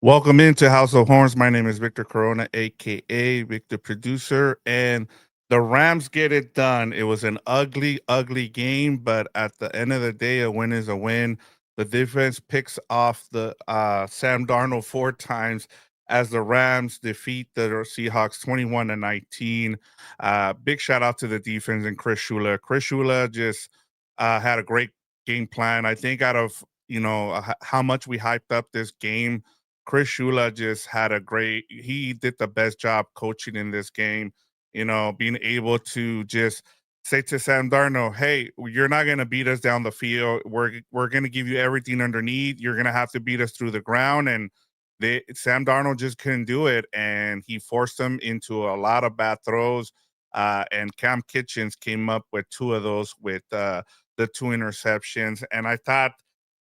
Welcome into House of Horns. My name is Victor Corona, aka Victor Producer, and the Rams get it done. It was an ugly, ugly game, but at the end of the day, a win is a win. The defense picks off the Sam Darnold four times as the Rams defeat the Seahawks 21-19. Big shout out to the defense and Chris Shula. Chris Shula just had a great game plan. I think out of how much we hyped up this game, Chris Shula just had he did the best job coaching in this game, being able to just say to Sam Darnold, hey, you're not going to beat us down the field. We're going to give you everything underneath. You're going to have to beat us through the ground. And Sam Darnold just couldn't do it. And he forced them into a lot of bad throws. And Cam Kitchens came up with two of those with the two interceptions. And I thought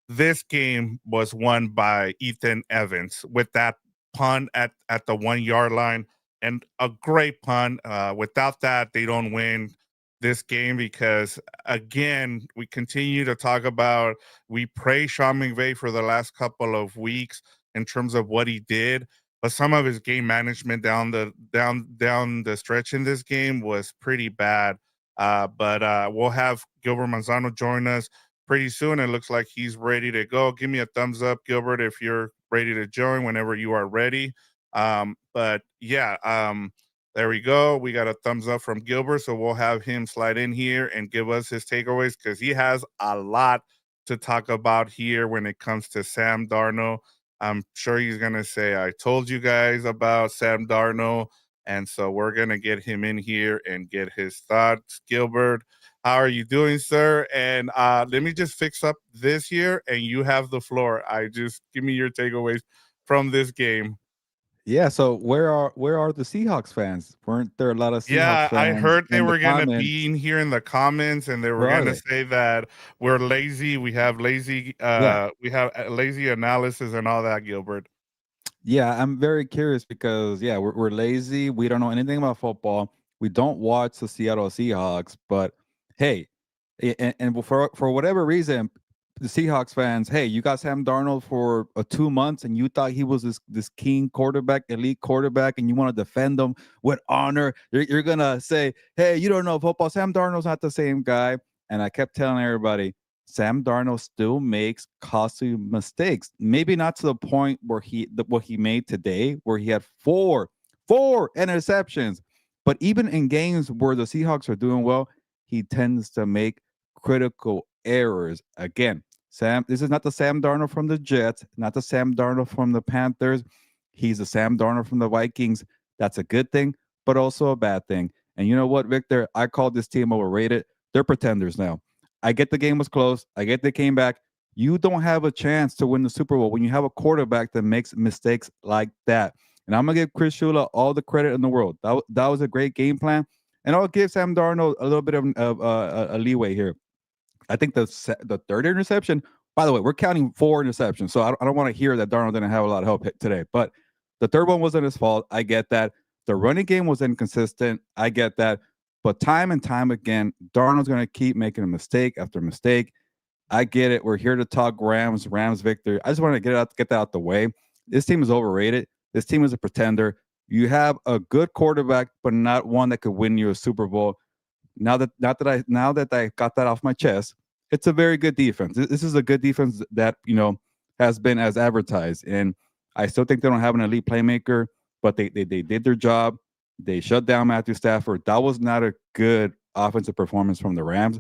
this game was won by Ethan Evans with that punt at the 1 yard line, and a great punt. Without that, they don't win this game because, again, we continue to talk about, we praise Sean McVay for the last couple of weeks in terms of what he did, but some of his game management down the stretch in this game was pretty bad. But we'll have Gilbert Manzano join us pretty soon. It looks like he's ready to go. Give me a thumbs up, Gilbert, if you're ready to join whenever you are ready. But yeah, there we go. We got a thumbs up from Gilbert, so we'll have him slide in here and give us his takeaways because he has a lot to talk about here when it comes to Sam Darnold. I'm sure he's going to say, I told you guys about Sam Darnold. And so we're going to get him in here and get his thoughts. Gilbert, how are you doing, sir? And let me just fix up this here, and you have the floor. Give me your takeaways from this game. Yeah, so where are the Seahawks fans? Weren't there a lot of Seahawks Yeah, I fans heard they in the were gonna be comments? in here in the comments, and they were Where are gonna they? say that we're lazy. Yeah. We have lazy analysis and all that, Gilbert. Yeah, I'm very curious because yeah, we're lazy. We don't know anything about football. We don't watch the Seattle Seahawks, but hey, and for whatever reason, the Seahawks fans, hey, you got Sam Darnold for 2 months, and you thought he was this king quarterback, elite quarterback, and you want to defend him with honor. You're gonna say, hey, you don't know football. Sam Darnold's not the same guy. And I kept telling everybody, Sam Darnold still makes costly mistakes. Maybe not to the point where what he made today, where he had four interceptions. But even in games where the Seahawks are doing well, he tends to make critical errors. Again, this is not the Sam Darnold from the Jets, not the Sam Darnold from the Panthers. He's the Sam Darnold from the Vikings. That's a good thing, but also a bad thing. And you know what, Victor? I called this team overrated. They're pretenders now. I get the game was close. I get they came back. You don't have a chance to win the Super Bowl when you have a quarterback that makes mistakes like that. And I'm gonna give Chris Shula all the credit in the world. That was a great game plan, and I'll give Sam Darnold a little bit of a leeway here. I think the third interception. By the way, we're counting four interceptions, so I don't want to hear that Darnold didn't have a lot of help today. But the third one wasn't his fault. I get that. The running game was inconsistent. I get that. But time and time again, Darnold's going to keep making a mistake after mistake. I get it. We're here to talk Rams victory. I just want to get that out the way. This team is overrated. This team is a pretender. You have a good quarterback, but not one that could win you a Super Bowl. Now that I got that off my chest, it's a very good defense. This is a good defense that has been as advertised, and I still think they don't have an elite playmaker, but they did their job. They shut down Matthew Stafford. That was not a good offensive performance from the Rams,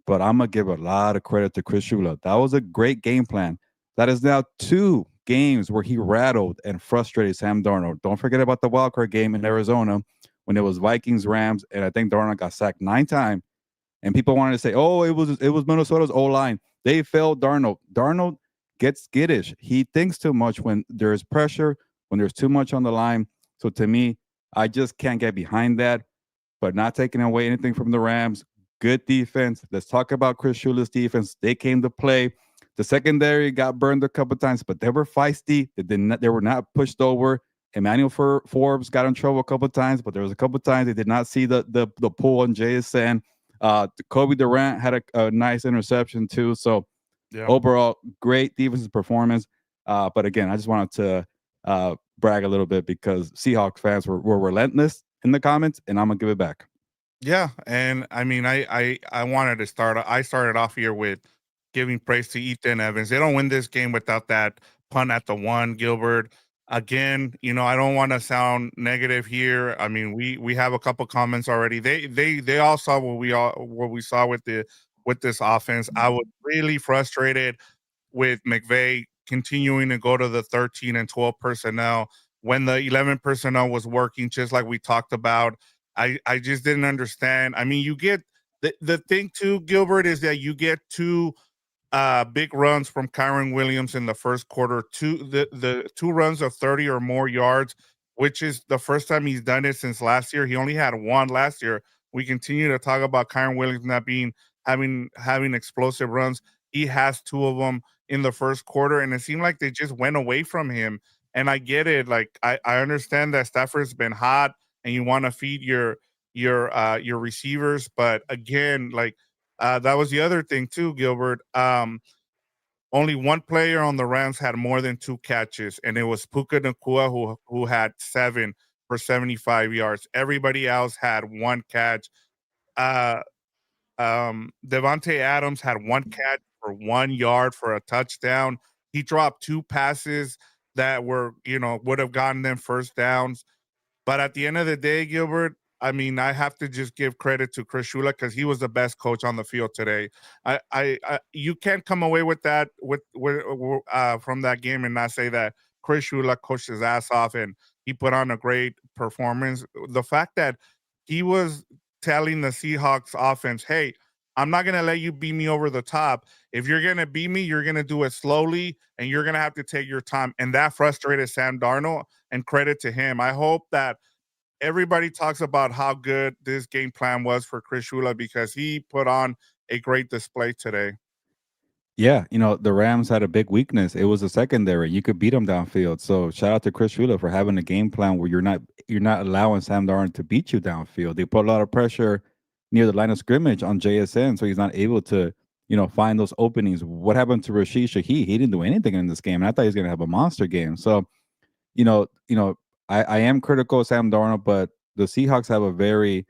but I'm gonna give a lot of credit to Chris Shula. That was a great game plan. That is now two games where he rattled and frustrated Sam Darnold. Don't forget about the wild card game in Arizona when it was Vikings Rams, and I think Darnold got sacked 9 times. And people wanted to say, "Oh, it was Minnesota's O line. They failed Darnold." Darnold gets skittish. He thinks too much when there's pressure, when there's too much on the line. So to me, I just can't get behind that. But not taking away anything from the Rams. Good defense. Let's talk about Chris Shula's defense. They came to play. The secondary got burned a couple times, but they were feisty. They were not pushed over. Emmanuel Forbes got in trouble a couple times, but there was a couple times they did not see the pull on JSN. Kobe Durant had a nice interception too. So Yeah. overall, great defensive performance. But again, I just wanted to brag a little bit because Seahawks fans were relentless in the comments, and I'm gonna give it back. Yeah, and I mean, I wanted to start. I started off here with giving praise to Ethan Evans. They don't win this game without that punt at the one, Gilbert. Again, I don't want to sound negative here. I mean, we have a couple comments already. They all saw what we saw with this offense. I was really frustrated with McVay continuing to go to the 13 and 12 personnel when the 11 personnel was working, just like we talked about. I just didn't understand. I mean, you get the thing too, Gilbert, is that you get two big runs from Kyron Williams in the first quarter, the two runs of 30 or more yards, which is the first time he's done it since last year. He only had one last year. We continue to talk about Kyron Williams not being having explosive runs. He has two of them in the first quarter, and it seemed like they just went away from him. And I get it. Like I understand that Stafford's been hot and you want to feed your receivers, but again, like that was the other thing too, Gilbert. Only one player on the Rams had more than two catches, and it was Puka Nakua who had seven for 75 yards. Everybody else had one catch. Uh, Devontae Adams had one catch for 1 yard for a touchdown. He dropped two passes that were, would have gotten them first downs. But at the end of the day, Gilbert, I mean, I have to just give credit to Chris Shula because he was the best coach on the field today. You can't come away with that from that game and not say that Chris Shula coached his ass off and he put on a great performance. The fact that he was telling the Seahawks offense, "Hey, I'm not gonna let you beat me over the top. If you're gonna beat me, you're gonna do it slowly, and you're gonna have to take your time." And that frustrated Sam Darnold, and credit to him. I hope that everybody talks about how good this game plan was for Chris Shula because he put on a great display today. Yeah, the Rams had a big weakness. It was a secondary. You could beat them downfield. So shout out to Chris Shula for having a game plan where you're not allowing Sam Darnold to beat you downfield. They put a lot of pressure near the line of scrimmage on JSN, so he's not able to, find those openings. What happened to Rashid Shaheed? He didn't do anything in this game. And I thought he was gonna have a monster game. So, I am critical of Sam Darnold, but the Seahawks have a very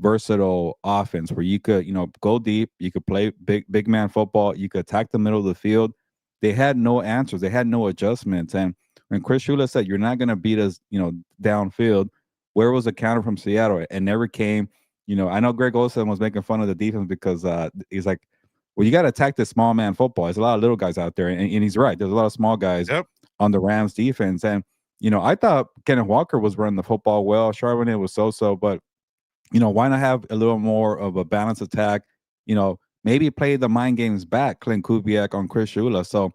versatile offense where you could, go deep, you could play big man football, you could attack the middle of the field. They had no answers, they had no adjustments. And when Chris Shula said, "You're not going to beat us, downfield," where was the counter from Seattle? It never came. I know Greg Olsen was making fun of the defense because he's like, "Well, you got to attack the small man football. There's a lot of little guys out there," and he's right. There's a lot of small guys Yep. on the Rams defense, and I thought Kenneth Walker was running the football well. Charbonnet was so, but why not have a little more of a balanced attack? Maybe play the mind games back, Clint Kubiak on Chris Shula. So,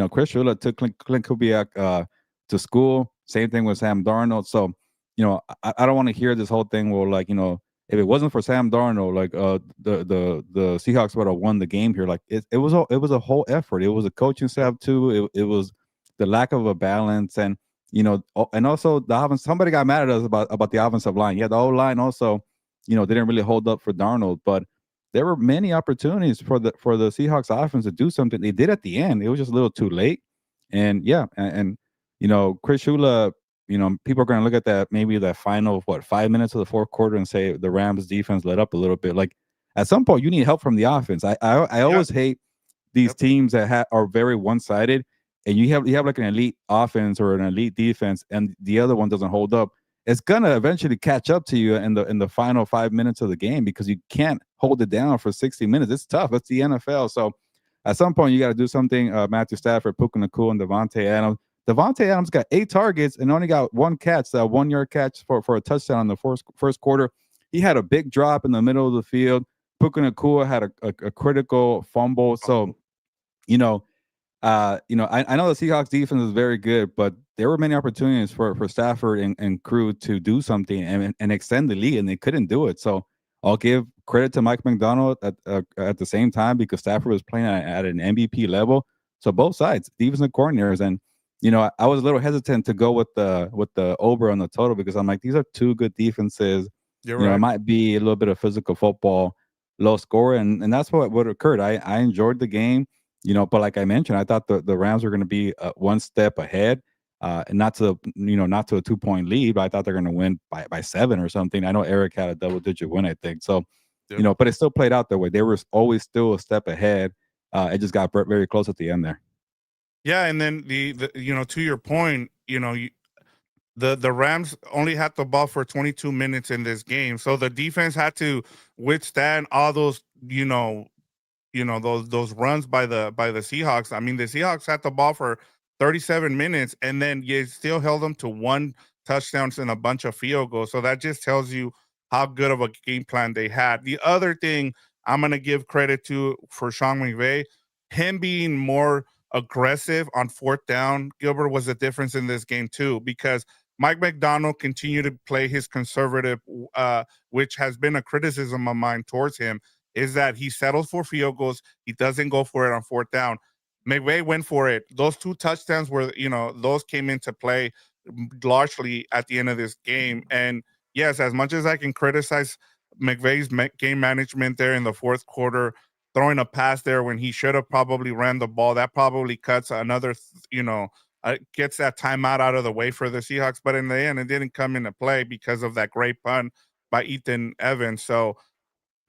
Chris Shula took Clint Kubiak to school. Same thing with Sam Darnold. So, I don't want to hear this whole thing where, like, if it wasn't for Sam Darnold, like the Seahawks would have won the game here. Like it was a whole effort. It was a coaching staff too. It was the lack of a balance, and and also the offense. Somebody got mad at us about the offensive line. Yeah, the whole line also, didn't really hold up for Darnold, but there were many opportunities for the Seahawks offense to do something. They did at the end. It was just a little too late. And yeah, and Chris Shula, people are going to look at that, maybe that final 5 minutes of the fourth quarter, and say the Rams defense let up a little bit. Like at some point, you need help from the offense. I Yep. always hate these Yep. teams that are very one sided, and you have like an elite offense or an elite defense, and the other one doesn't hold up. It's gonna eventually catch up to you in the final 5 minutes of the game because you can't hold it down for 60 minutes. It's tough. It's the NFL. So at some point you got to do something. Matthew Stafford, Puka Nakua, and Devontae Adams. Devontae Adams got 8 targets and only got one catch, that 1 yard catch for a touchdown in the first quarter. He had a big drop in the middle of the field. Puka Nakua had a critical fumble. So, you know, I know the Seahawks defense is very good, but there were many opportunities for Stafford and crew to do something and extend the lead, and they couldn't do it. So I'll give credit to Mike McDonald at the same time because Stafford was playing at an MVP level. So both sides, defensive coordinators, and I was a little hesitant to go with the over on the total because I'm like, these are two good defenses. You're It right. might be a little bit of physical football, low score, and that's what occurred. I enjoyed the game. But like I mentioned, I thought the Rams were going to be one step ahead. not to not to a 2 point lead, but I thought they're going to win by 7 or something. I know Eric had a double digit win, I think. So, Yep. but it still played out that way. They were always still a step ahead. It just got very close at the end there. Yeah, and then the to your point, the Rams only had the ball for 22 minutes in this game, so the defense had to withstand all those those runs by the Seahawks. I mean, the Seahawks had the ball for 37 minutes, and then you still held them to one touchdowns and a bunch of field goals. So that just tells you how good of a game plan they had. The other thing I'm gonna give credit to for Sean McVay, him being more aggressive on fourth down, Gilbert, was a difference in this game too, because Mike McDonald continued to play his conservative, which has been a criticism of mine towards him, is that he settles for field goals. He doesn't go for it on fourth down. McVay went for it. Those two touchdowns were, those came into play largely at the end of this game. And yes, as much as I can criticize McVay's game management there in the fourth quarter, throwing a pass there when he should have probably ran the ball, that probably cuts another, gets that timeout out of the way for the Seahawks. But in the end, it didn't come into play because of that great punt by Ethan Evans. So,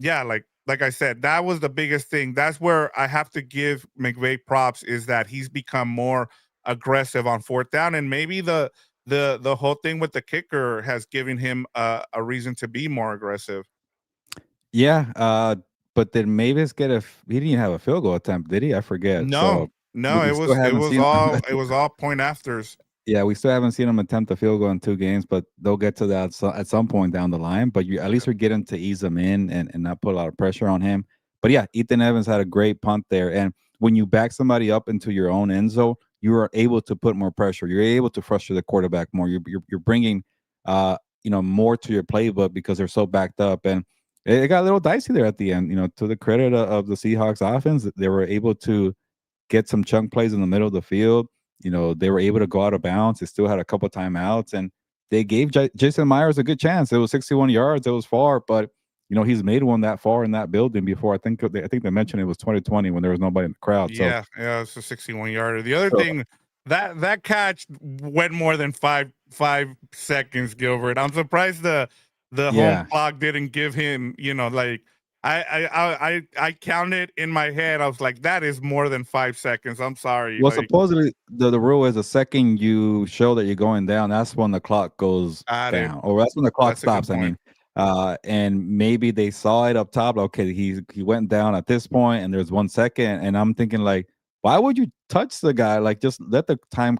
yeah, like I said, that was the biggest thing. That's where I have to give McVay props, is that he's become more aggressive on fourth down, and maybe the whole thing with the kicker has given him a reason to be more aggressive. Yeah, but did Mavis get he didn't have a field goal attempt, did he? I forget. No, So no, we it still was it haven't was seen all it was all point afters. Yeah, we still haven't seen him attempt a field goal in 2 games, but they'll get to that at some point down the line. But you at least are getting to ease him in and not put a lot of pressure on him. But yeah, Ethan Evans had a great punt there. And when you back somebody up into your own end zone, you are able to put more pressure. You're able to frustrate the quarterback more. You're bringing more to your playbook because they're so backed up. And it got a little dicey there at the end. To the credit of the Seahawks offense, they were able to get some chunk plays in the middle of the field. They were able to go out of bounds. They still had a couple timeouts, and they gave Jason Myers a good chance. It was 61 yards. It was far, but he's made one that far in that building before. I think they mentioned it was 2020 when there was nobody in the crowd. So, Yeah, it's a 61 yarder. The other so thing, that catch went more than five seconds, Gilbert. I'm surprised the home yeah. clock didn't give him, like I counted in my head. I was like, that is more than 5 seconds. I'm sorry. Well, Like, supposedly the rule is the second you show that you're going down, that's when the clock goes got it. down, or that's when the clock That's a good stops. I point. mean, and maybe they saw it up top. Okay, he went down at this point, and there's 1 second, and I'm thinking like, why would you touch the guy? Like, just let the time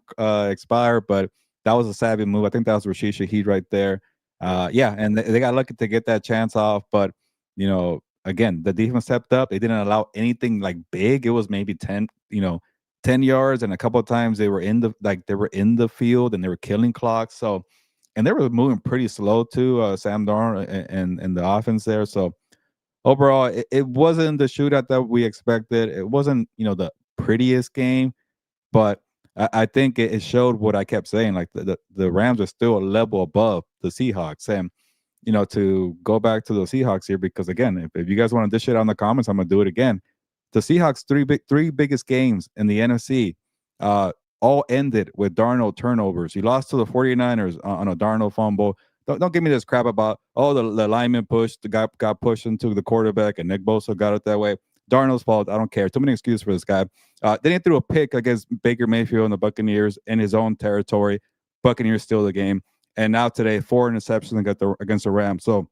expire. But that was a savvy move. I think that was Rashid Shaheed right there. Yep. Yeah, and they got lucky to get that chance off, but again, the defense stepped up. They didn't allow anything like big. It was maybe 10 yards, and a couple of times they were in the field and they were killing clocks. So, and they were moving pretty slow too. Sam Darnold and the offense there. So overall, it wasn't the shootout that we expected. It wasn't the prettiest game, but I think it showed what I kept saying. Like the Rams are still a level above the Seahawks, and to go back to the Seahawks here, because again, if you guys want to dish it out in the comments, I'm gonna do it again. The Seahawks three biggest games in the NFC all ended with Darnold turnovers. You lost to the 49ers on a Darnold fumble. Don't give me this crap about the lineman pushed, the guy got pushed into the quarterback and Nick Bosa got it that way. Darnold's fault. I don't care. Too many excuses for this guy. Then he threw a pick against Baker Mayfield and the Buccaneers in his own territory. Buccaneers steal the game. And now today, 4 interceptions against the Rams. So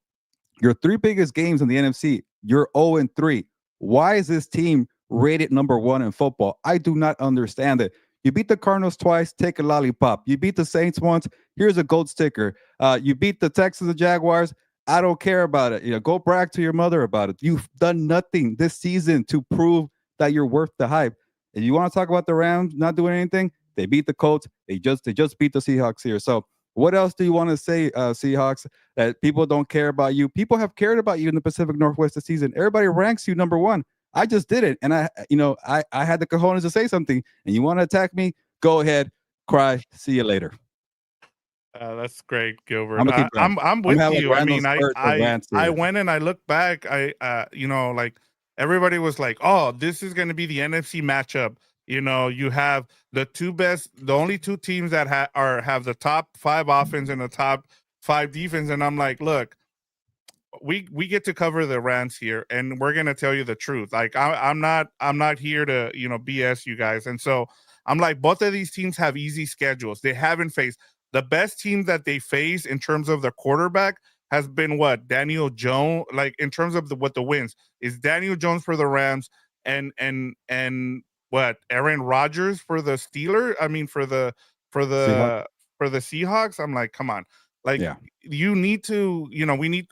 your 3 biggest games in the NFC, you're 0-3. Why is this team rated number 1 in football? I do not understand it. You beat the Cardinals twice, take a lollipop. You beat the Saints once, here's a gold sticker. You beat the Texans and Jaguars, I don't care about it. Go brag to your mother about it. You've done nothing this season to prove that you're worth the hype. And you want to talk about the Rams not doing anything? They beat the Colts. They just beat the Seahawks here. So what else do you want to say, Seahawks, that people don't care about you? People have cared about you in the Pacific Northwest this season. Everybody ranks you number 1. I just did it, and I had the cojones to say something. And you want to attack me? Go ahead, cry. See you later. That's great, I'm Gilbert. gonna keep going. I'm I'm with gonna have like you. I random mean, spurts of rants I here. went and I looked back. Like everybody was like, "Oh, this is going to be the NFC matchup, You have the only two teams that have the top 5 offense and the top 5 defense, and I'm like, look, we get to cover the Rams here, and we're gonna tell you the truth. Like I'm not here to BS you guys, and so I'm like, both of these teams have easy schedules. They haven't faced the best team that they face in terms of the quarterback has been what Daniel Jones. Like in terms of what the wins is Daniel Jones for the Rams and what Aaron Rodgers for the Steelers. I mean for Seahawks. the for the Seahawks. I'm like, come on, like Yeah. you need to,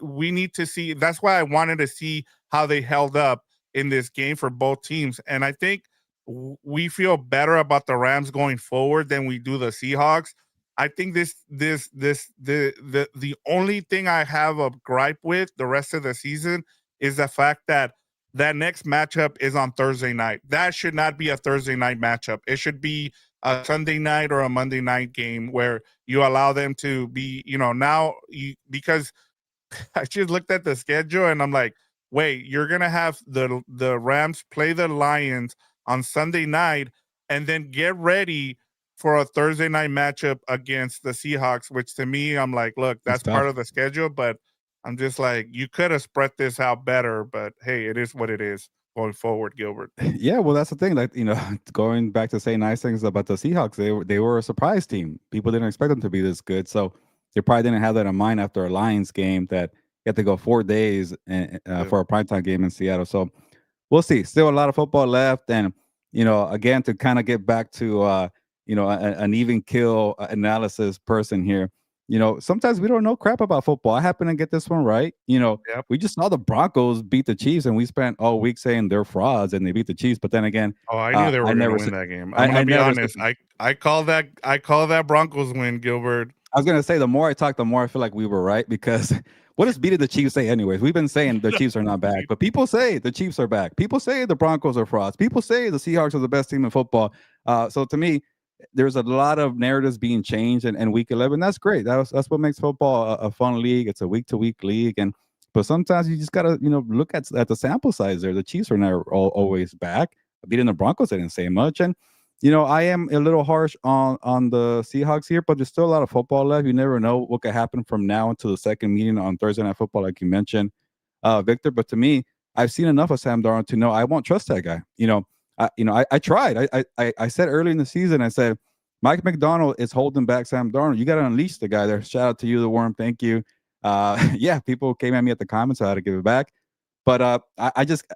we need to see. That's why I wanted to see how they held up in this game for both teams. And I think we feel better about the Rams going forward than we do the Seahawks. I think the only thing I have a gripe with the rest of the season is the fact that that next matchup is on Thursday night. That should not be a Thursday night matchup. It should be a Sunday night or a Monday night game where you allow them to be, because I just looked at the schedule and I'm like, wait, you're gonna have the Rams play the Lions on Sunday night and then get ready for a Thursday night matchup against the Seahawks, which to me, I'm like, look, It's that's part tough. of the schedule, but I'm just like, you could have spread this out better, but hey, it is what it is going forward, Gilbert. Yeah, well, that's the thing. Like, going back to say nice things about the Seahawks, they were a surprise team. People didn't expect them to be this good, so they probably didn't have that in mind after a Lions game that you have to go 4 days Yeah. for a primetime game in Seattle. So we'll see. Still a lot of football left, and again, to kind of get back to an even kill analysis person here. Sometimes we don't know crap about football. I happen to get this one right. Yep. We just saw the Broncos beat the Chiefs, and we spent all week saying they're frauds, and they beat the Chiefs. But then again, Oh, I knew they I were gonna never, win said, that game. I'm gonna I be never said. honest. I call that Broncos win, Gilbert. I was gonna say the more I talk, the more I feel like we were right because what does beating the Chiefs say anyways? We've been saying the Chiefs are not back, but people say the Chiefs are back. People say the Broncos are frauds. People say the Seahawks are the best team in football. So to me, there's a lot of narratives being changed in week 11. That's great. That's what makes football a fun league. It's a week to week league, and but sometimes you just gotta look at the sample size there. The Chiefs are never always back. Beating the Broncos, I didn't say much, and I am a little harsh on the Seahawks here, but there's still a lot of football left. You never know what could happen from now until the second meeting on Thursday Night Football, like you mentioned, Victor. But to me, I've seen enough of Sam Darnold to know I won't trust that guy. I tried. I said early in the season, I said Mike McDonald is holding back Sam Darnold. You got to unleash the guy there. Shout out to you, the worm. Thank you. Yeah, people came at me at the comments, so I had to give it back. But I just,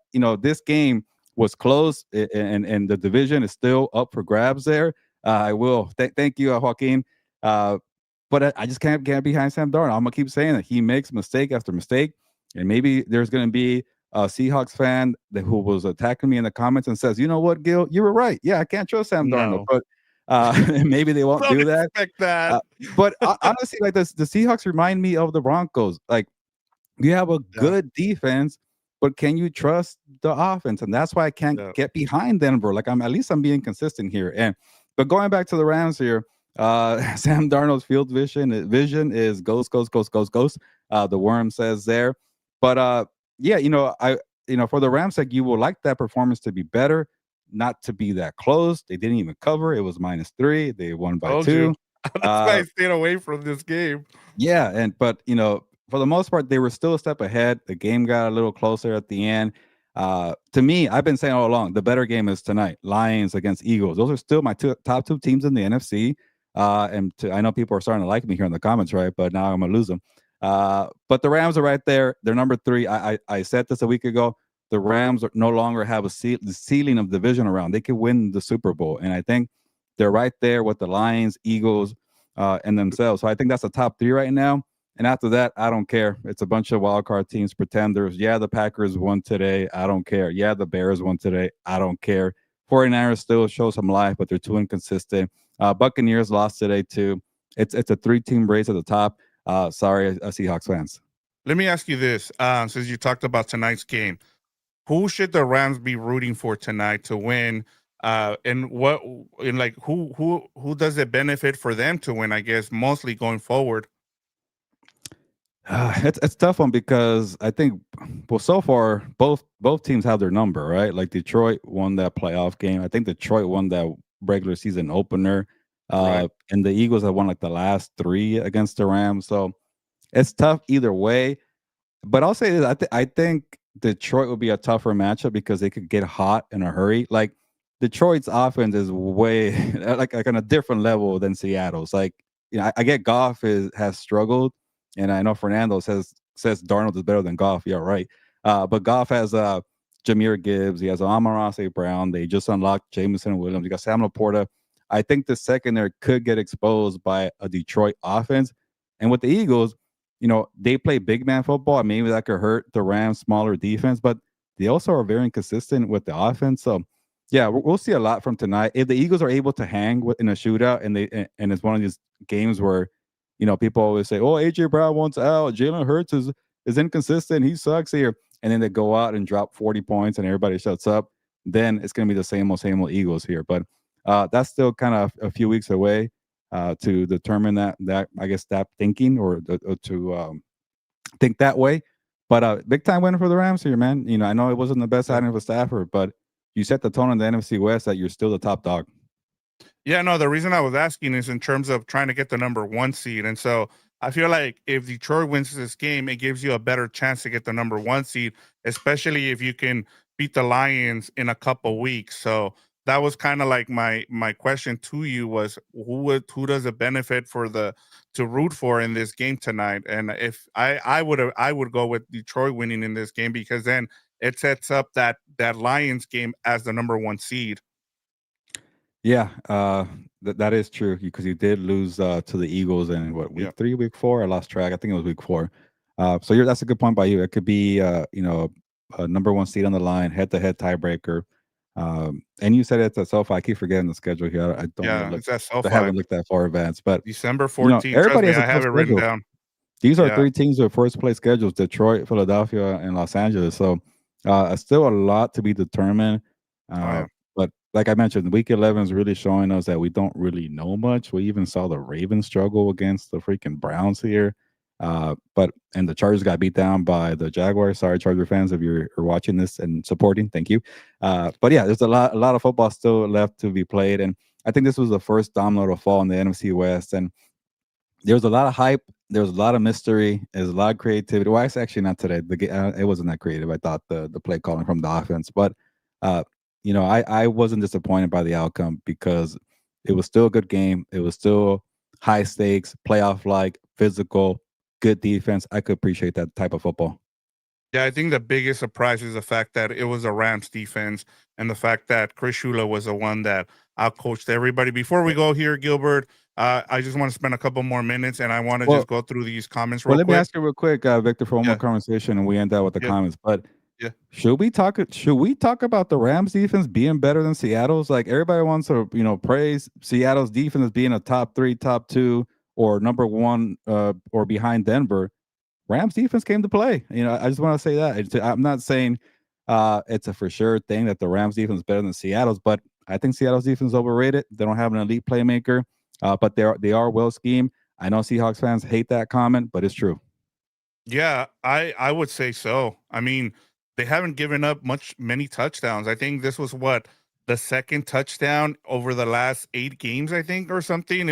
this game was close, and the division is still up for grabs there. I will thank you, Joaquin. But I just can't get behind Sam Darnold. I'm gonna keep saying that he makes mistake after mistake, and maybe there's gonna be a Seahawks fan who was attacking me in the comments and says, "You know what, Gil, you were right. Yeah, I can't trust Sam Darnold." No, But maybe they won't don't do that. expect that. But honestly, like this, the Seahawks remind me of the Broncos. Like you have a Yeah, good defense, but can you trust the offense? And that's why I can't yeah. get behind Denver. Like at least I'm being consistent here. And but going back to the Rams here, Sam Darnold's field vision is ghost, ghost, ghost, ghost, ghost. The worm says there. But yeah, for the Rams, like you will like that performance to be better, not to be that close. They didn't even cover. It was -3. They won by Told you. 2. That's why I stayed away from this game. Yeah, but for the most part, they were still a step ahead. The game got a little closer at the end. To me, I've been saying all along, the better game is tonight. Lions against Eagles. Those are still my top two teams in the NFC. I know people are starting to like me here in the comments, right? But now I'm gonna lose them. But the Rams are right there. They're number 3. I said this a week ago. The Rams no longer have the ceiling of division around. They could win the Super Bowl, and I think they're right there with the Lions, Eagles, and themselves. So I think that's the top 3 right now. And after that, I don't care. It's a bunch of wild card teams, pretenders. Yeah, the Packers won today. I don't care. Yeah, the Bears won today. I don't care. 49ers still show some life, but they're too inconsistent. Buccaneers lost today too. It's a 3-team race at the top. Sorry, Seahawks fans. Let me ask you this: since you talked about tonight's game, who should the Rams be rooting for tonight to win? And like who does it benefit for them to win? I guess mostly going forward. It's tough one because I think, well, so far both teams have their number, right? Like Detroit won that playoff game. I think Detroit won that regular season opener, Right. and the Eagles have won like the last three against the Rams. So it's tough either way. But I'll say this: I think Detroit would be a tougher matchup because they could get hot in a hurry. Like Detroit's offense is way like on a different level than Seattle's. Like I get Goff has struggled, and I know Fernando says Darnold is better than Goff. Yeah, right. But Goff has Jameer Gibbs. He has Amon-Ra St. Brown. They just unlocked Jameson Williams. You got Sam Laporta. I think the secondary could get exposed by a Detroit offense, and with the Eagles, they play big man football. And maybe that could hurt the Rams' smaller defense, but they also are very inconsistent with the offense. So, yeah, we'll see a lot from tonight. If the Eagles are able to hang in a shootout, and it's one of these games where, people always say, "Oh, AJ Brown wants out. Jalen Hurts is inconsistent. He sucks here," and then they go out and drop 40 points, and everybody shuts up. Then it's going to be the same old Eagles here. But that's still kind of a few weeks away to determine that I guess that thinking or to think that way. But big time winner for the Rams here, man. I know it wasn't the best Yeah. signing for Stafford, but you set the tone in the NFC West that you're still the top dog. Yeah, no, the reason I was asking is in terms of trying to get the number one seed. And so I feel like if Detroit wins this game, it gives you a better chance to get the number one seed, especially if you can beat the Lions in a couple weeks. So that was kind of like my question to you was who does it benefit for the to root for in this game tonight? And if I would go with Detroit winning in this game because then it sets up that Lions game as the number one seed. Yeah, that is true because you did lose to the Eagles in what, week Yeah. 3, week 4? I lost track. I think it was week 4. So that's a good point by you. It could be a number one seed on the line, head to head tiebreaker. And you said it's a SoFi. I keep forgetting the schedule here. I don't really Yeah, look. it's at I SoFi. haven't looked that far advanced, but December 14th. Trust everybody me, has a I tough have it written schedule. down. These are Yeah, 3 teams with first place schedules: Detroit, Philadelphia, and Los Angeles. So, still a lot to be determined. oh, Uh, yeah. but like I mentioned, week 11 is really showing us that we don't really know much. We even saw the Ravens struggle against the freaking Browns here. And the Chargers got beat down by the Jaguars. Sorry, Charger fans, if you're watching this and supporting, thank you. But yeah, there's a lot of football still left to be played, and I think this was the first domino to fall in the NFC West. And there was a lot of hype. There was a lot of mystery. There's a lot of creativity. Well, it's actually not today. It wasn't that creative. I thought the play calling from the offense, but uh, I wasn't disappointed by the outcome because it was still a good game. It was still high stakes, playoff like, physical, good defense. I could appreciate that type of football. Yeah, I think the biggest surprise is the fact that it was a Rams defense and the fact that Chris Shula was the one that outcoached everybody. Before we Yeah. go here, Gilbert, I just want to spend a couple more minutes and I want to Well, just go through these comments well, real let me quick. ask you real quick, Victor, for one more Yeah, conversation, and we end out with the yeah, comments. But yeah. should we talk about the Rams defense being better than Seattle's? Like everybody wants to, praise Seattle's defense as being a top 3, top 2, or number 1, or behind Denver. Rams defense came to play. I just want to say that. I'm not saying it's a for sure thing that the Rams defense is better than Seattle's, but I think Seattle's defense is overrated. They don't have an elite playmaker, but they are well schemed. I know Seahawks fans hate that comment, but it's true. Yeah, I would say so. I mean, they haven't given up many touchdowns. I think this was what the second touchdown over the last 8 games, I think, or something.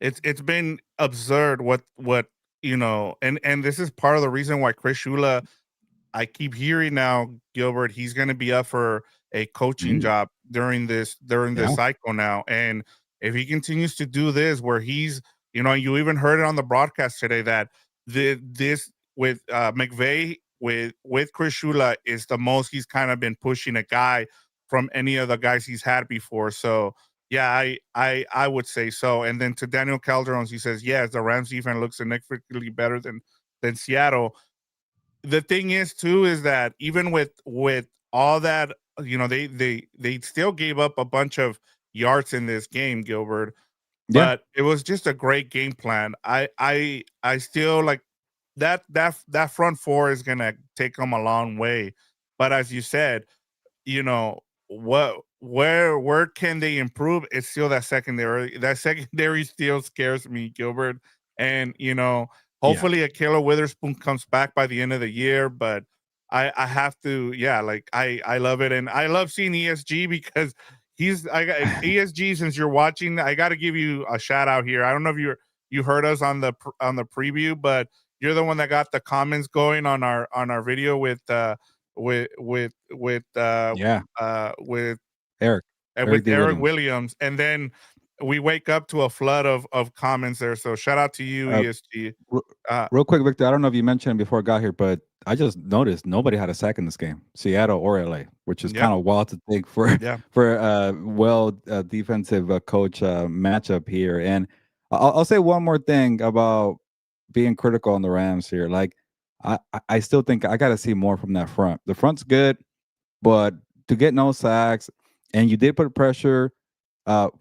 It's been absurd what and this is part of the reason why Chris Shula I keep hearing now, Gilbert, he's going to be up for a coaching Mm, job during this yeah. cycle now. And if he continues to do this, where you even heard it on the broadcast today that this with McVay with Chris Shula is the most he's kind of been pushing a guy from any of the guys he's had before. So yeah, I would say so. And then to Daniel Calderon, he says, yes, the Rams defense looks significantly better than Seattle. The thing is too is that even with all that, they still gave up a bunch of yards in this game, Gilbert, Yeah. but it was just a great game plan. I still like that front four is gonna take them a long way. But as you said, where can they improve? It's still that secondary. That secondary still scares me, Gilbert. And Yeah. Hopefully, Akela Witherspoon comes back by the end of the year, but I have to, yeah, like I love it, and I love seeing ESG because I got ESG. Since you're watching, I got to give you a shout out here. I don't know if you heard us on the preview, but you're the one that got the comments going on our video Yeah. with Eric. with Eric D. Eric Williams. Williams, and then we wake up to a flood of comments there. So shout out to you, Uh, ESG. r- Uh, Real quick, Victor, I don't know if you mentioned before I got here, but I just noticed nobody had a sack in this game, Seattle or LA, which is yep, kind of wild to think for yeah. for defensive coach matchup here. And I'll say one more thing about being critical on the Rams here. Like I still think I got to see more from that front. The front's good, but to get no sacks, and you did put pressure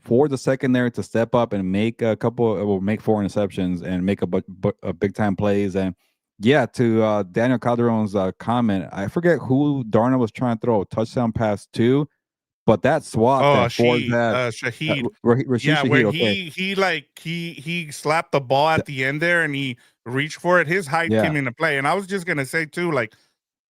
for the secondary to step up and make a couple or make 4 interceptions and make a big time plays. And yeah, to Daniel Calderon's comment, I forget who Darnold was trying to throw a touchdown pass to, but that swat Oh, that Ford had, Shahid. Rashid Yeah, where Shaheed, okay, he slapped the ball at th- the end there and he reached for it. His height yeah, came into play. And I was just gonna say too, like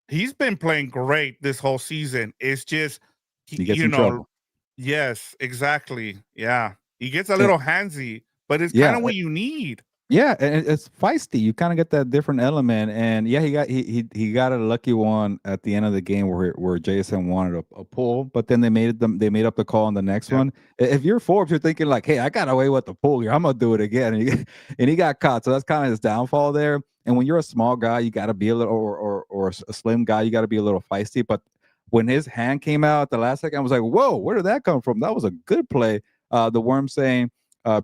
he's been playing great this whole season. It's just he gets in trouble. yes, exactly. Yeah. He gets a And, little handsy, but it's kind yeah, of what you need. yeah, and it's feisty. You kind of get that different element, and yeah, he got a lucky one at the end of the game where Jason wanted a pull, but then they made up the call on the next Yeah. one. If you're Forbes, you're thinking like, hey, I got away with the pull here. I'm gonna do it again, and he got caught. So that's kind of his downfall there. And when you're a small guy, you got to be a little, or a slim guy, you got to be a little feisty. But when his hand came out at the last second, I was like, whoa, where did that come from? That was a good play. The worm saying.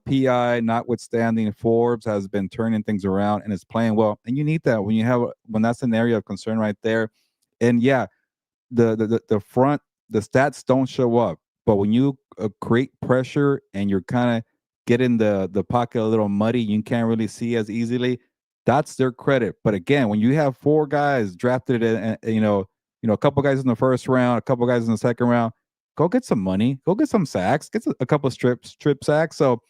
PI, notwithstanding, Forbes has been turning things around and is playing well. And you need that when that's an area of concern right there. And yeah, the front, the stats don't show up, but when you create pressure and you're kind of getting the pocket a little muddy, you can't really see as easily. That's their credit. But again, when you have 4 guys drafted, and a couple guys in the first round, a couple guys in the second round, go get some money, go get some sacks, get a couple strip sacks. So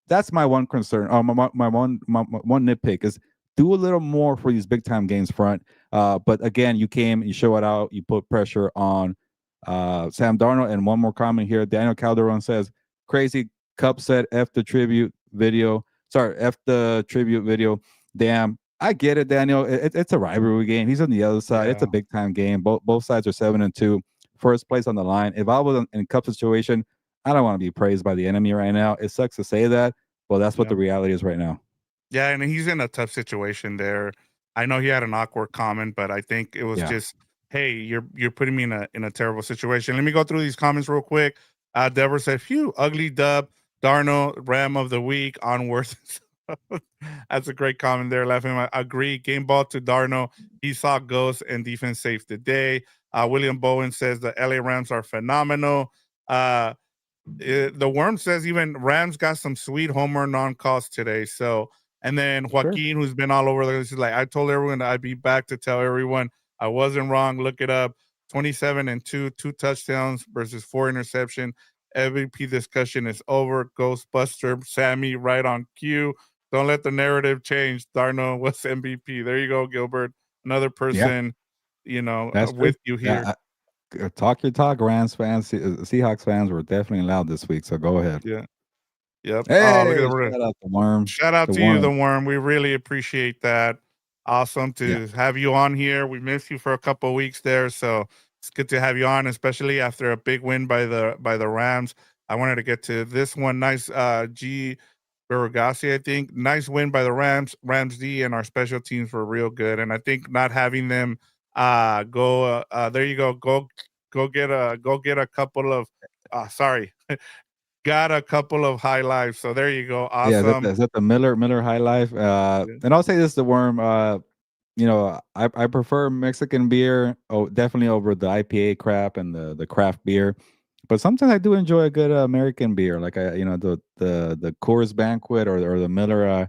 that's my one concern. My one nitpick is do a little more for these big time games front. But again, you show it out, you put pressure on Sam Darnold. And one more comment here. Daniel Calderon says, crazy Cup said F the tribute video. Sorry, F the tribute video. Damn. I get it, Daniel. It's a rivalry game. He's on the other side. It's a Yeah. big time game. Both sides are 7-2. First place on the line. If I was in Cup situation, I don't want to be praised by the enemy right now. It sucks to say that, but that's what Yeah. the reality is right now. Yeah, and he's in a tough situation there. I know he had an awkward comment, but I think it was Yeah, just, "Hey, you're putting me in a terrible situation." Let me go through these comments real quick. Deborah said, "Phew, ugly dub. Darno, Ram of the week, onwards." That's a great comment there. Laughing, I agree. Game ball to Darno. He saw ghosts and defense saved the day. William Bowen says the LA Rams are phenomenal. Uh, the worm says even Rams got some sweet homer non-calls today. So, and then sure. Joaquin, who's been all over the place, is like, I told everyone I'd be back to tell everyone I wasn't wrong. Look it up. 27-2, 2 touchdowns versus 4 interception. MVP discussion is over. Ghostbuster, Sammy, right on cue. Don't let the narrative change. Darno was MVP. There you go, Gilbert. Another Yeah, person, that's true. with you Yeah, here. talk your talk, Rams fans. Seahawks fans were definitely loud this week, so go ahead. Yeah. Yep. Oh, look at Hey, the shout out the worm. shout out The to you, the worm. worm. We really appreciate that. Awesome Yeah, to have you on here. We missed you for a couple of weeks there, so it's good to have you on, especially after a big win by the Rams. I wanted to get to this one. Nice G Bergassi, I think. Nice win by the Rams. Rams D and our special teams were real good. And I think not having them there you go. Go get a couple of sorry. Got a couple of high lives. So there you go. yeah. Awesome. Is that the Miller High Life? Yeah. And I'll say this: the worm. I prefer Mexican beer. Oh, definitely over the IPA crap and the craft beer. But sometimes I do enjoy a good American beer, like the Coors Banquet or the Miller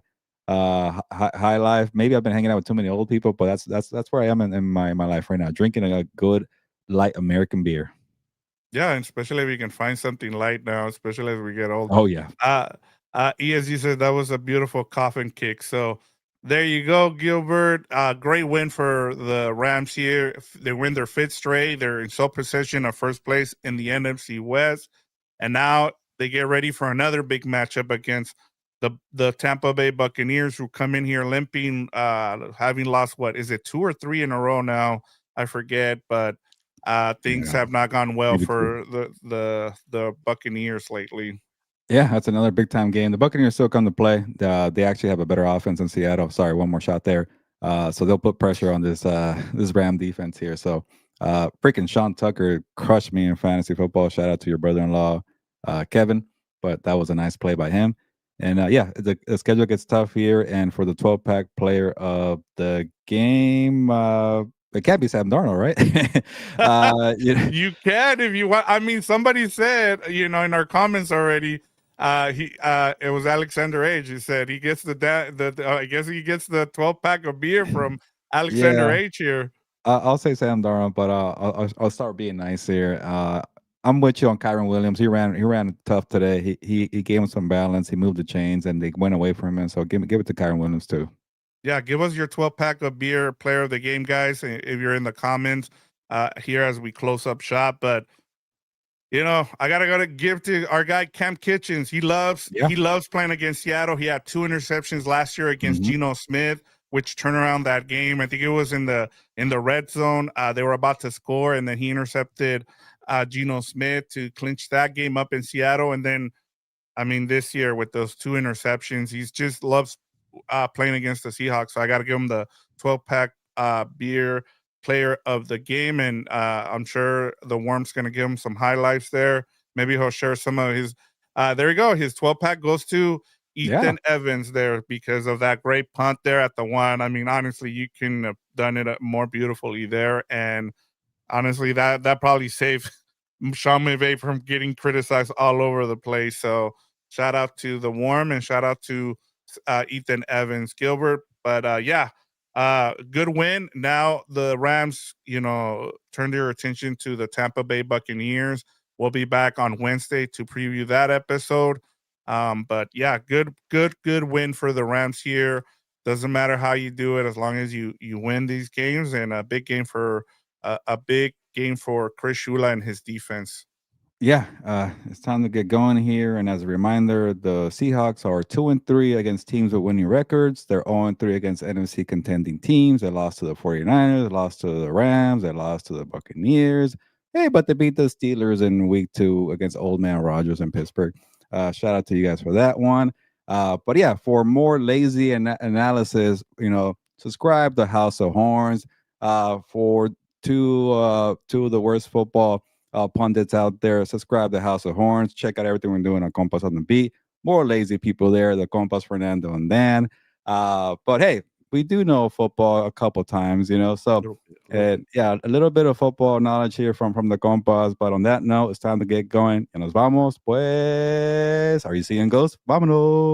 High Life. Maybe I've been hanging out with too many old people, but that's where I am in my life right now, drinking a good light American beer. Yeah, and especially if you can find something light now, especially as we get older. Oh yeah, Uh ESG said that was a beautiful coffin kick. So There you go, Gilbert. Great win for the Rams here. They win their fifth straight. They're in sole possession of first place in the NFC West, and now they get ready for another big matchup against the Tampa Bay Buccaneers, who come in here limping, having lost what is it, two or three in a row now? I forget, but things Yeah, have not gone well maybe two. for the Buccaneers lately. Yeah, that's another big time game. The Buccaneers still come to play. They actually have a better offense in Seattle. Sorry, one more shot there. So they'll put pressure on this this Ram defense here. So freaking Sean Tucker crushed me in fantasy football. Shout out to your brother-in-law, Kevin. But that was a nice play by him. And yeah, the schedule gets tough here. And for the 12-pack player of the game, it can't be Sam Darnold, right? You can if you want. I mean, somebody said, in our comments already, he it was Alexander H. He said he gets I guess he gets the 12-pack of beer from Alexander Yeah, H here. I'll say Sam Darnold, but I'll start being nice here. I'm with you on Kyron Williams. He ran tough today. He gave him some balance. He moved the chains, and they went away from him. So give it to Kyron Williams too. Yeah, give us your 12-pack of beer player of the game, guys, if you're in the comments here as we close up shop. But I gotta give to our guy Cam Kitchens. He loves Yeah. playing against Seattle. He had two interceptions last year against Hmm. Geno Smith, which turned around that game. I think it was in the red zone. They were about to score, and then he intercepted Geno Smith to clinch that game up in Seattle. And then, I mean, this year with those two interceptions, he's just loves playing against the Seahawks. So I got to give him the 12-pack beer player of the game. And I'm sure the Worm's going to give him some highlights there. Maybe he'll share some of his. There you go. His 12-pack goes to Yeah. Ethan Evans there because of that great punt there at the one. I mean, honestly, you couldn't have done it more beautifully there. And honestly, that probably saved Sean McVay from getting criticized all over the place. So shout out to the Warm and shout out to Ethan Evans, Gilbert. But yeah, good win. Now the Rams, turn their attention to the Tampa Bay Buccaneers. We'll be back on Wednesday to preview that episode. But yeah, good win for the Rams here. Doesn't matter how you do it, as long as you win these games, and a big game for a big game for Chris Shula and his defense. Yeah, it's time to get going here. And as a reminder, the Seahawks are 2-3 against teams with winning records. They're 0-3 against NFC contending teams. They lost to the 49ers, lost to the Rams, they lost to the Buccaneers. Hey, but they beat the Steelers in week 2 against Old Man Rogers in Pittsburgh. Shout out to you guys for that one. But yeah, for more lazy analysis, subscribe to House of Horns. For two of the worst football pundits out there. Subscribe to House of Horns. Check out everything we're doing on Compas on the Beat. More lazy people there, the Compas, Fernando, and Dan. But hey, we do know football a couple times, So, Little bit. yeah, a little bit of football knowledge here from the Compas. But on that note, it's time to get going. Y nos vamos, pues. Are you seeing ghosts? Vámonos.